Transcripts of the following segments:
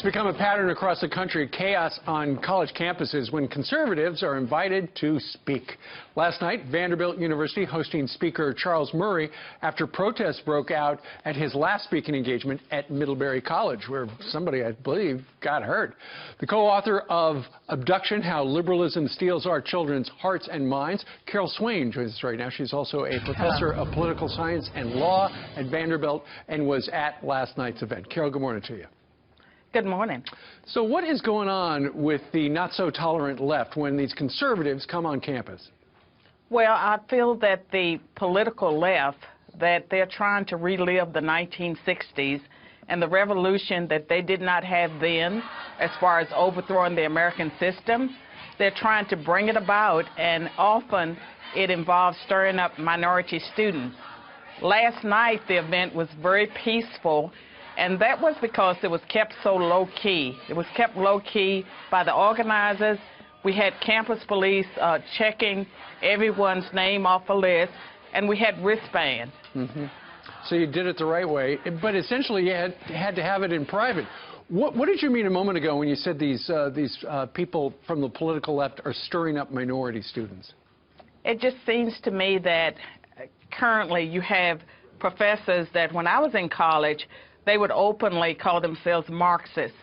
It's become a pattern across the country, chaos on college campuses when conservatives are invited to speak. Last night, Vanderbilt University hosting Speaker Charles Murray after protests broke out at his last speaking engagement at Middlebury College, where somebody, I believe, got hurt. The co-author of Abduction, How Liberalism Steals Our Children's Hearts and Minds, Carol Swain, joins us right now. She's also a professor of political science and law at Vanderbilt and was at last night's event. Carol, good morning to you. Good morning. So what is going on with the not-so-tolerant left when these conservatives come on campus? Well, I feel that the political left, that they're trying to relive the 1960s and the revolution that they did not have then as far as overthrowing the American system. They're trying to bring it about, and often it involves stirring up minority students. Last night, the event was very peaceful, and that was because it was kept so low-key. It was kept low-key by the organizers. We had campus police checking everyone's name off a list, and we had wristbands. Mm-hmm. So you did it the right way, but essentially you had to have it in private. What did you mean a moment ago when you said these people from the political left are stirring up minority students? It just seems to me that currently you have professors that when I was in college, they would openly call themselves Marxists.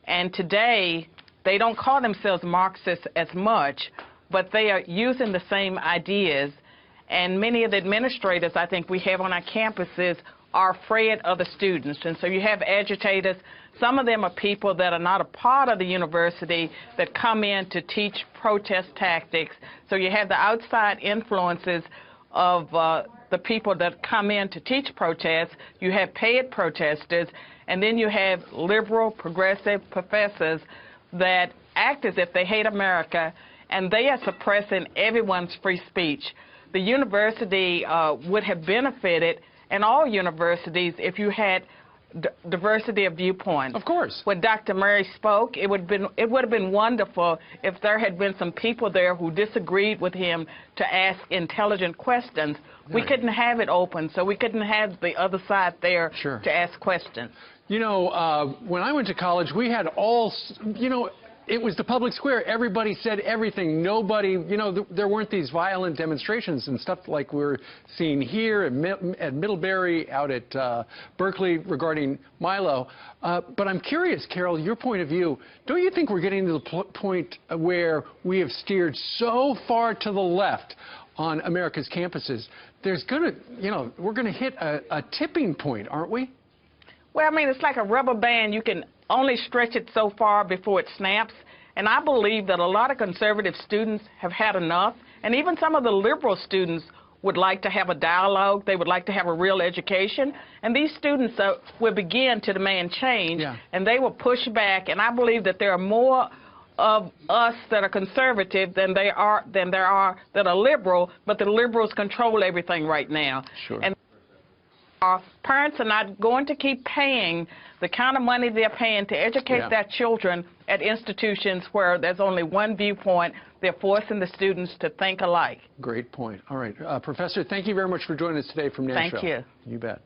And today, they don't call themselves Marxists as much, but they are using the same ideas. And many of the administrators I think we have on our campuses are afraid of the students. And so you have agitators. Some of them are people that are not a part of the university that come in to teach protest tactics. So you have the outside influences of the people that come in to teach protests. You have paid protesters, and then you have liberal, progressive professors that act as if they hate America, and they are suppressing everyone's free speech. The university would have benefited, and all universities, if you had diversity of viewpoints. Of course. When Dr. Murray spoke, it would have been wonderful if there had been some people there who disagreed with him to ask intelligent questions. Right. We couldn't have it open, so we couldn't have the other side there Sure. to ask questions. You know, when I went to college, we had it was the public square. Everybody said everything. Nobody, there weren't these violent demonstrations and stuff like we're seeing here at Middlebury, out at Berkeley regarding Milo. But I'm curious, Carol, your point of view. Don't you think we're getting to the point where we have steered so far to the left on America's campuses? There's we're going to hit a tipping point, aren't we? Well, I mean, it's like a rubber band. You can only stretch it so far before it snaps. And I believe that a lot of conservative students have had enough. And even some of the liberal students would like to have a dialogue. They would like to have a real education. And these students will begin to demand change. Yeah. And they will push back. And I believe that there are more of us that are conservative than there are that are liberal. But the liberals control everything right now. Sure. And our parents are not going to keep paying the kind of money they're paying to educate their children at institutions where there's only one viewpoint. They're forcing the students to think alike. Great point. All right. Professor, thank you very much for joining us today from Nashville. Thank you. You bet.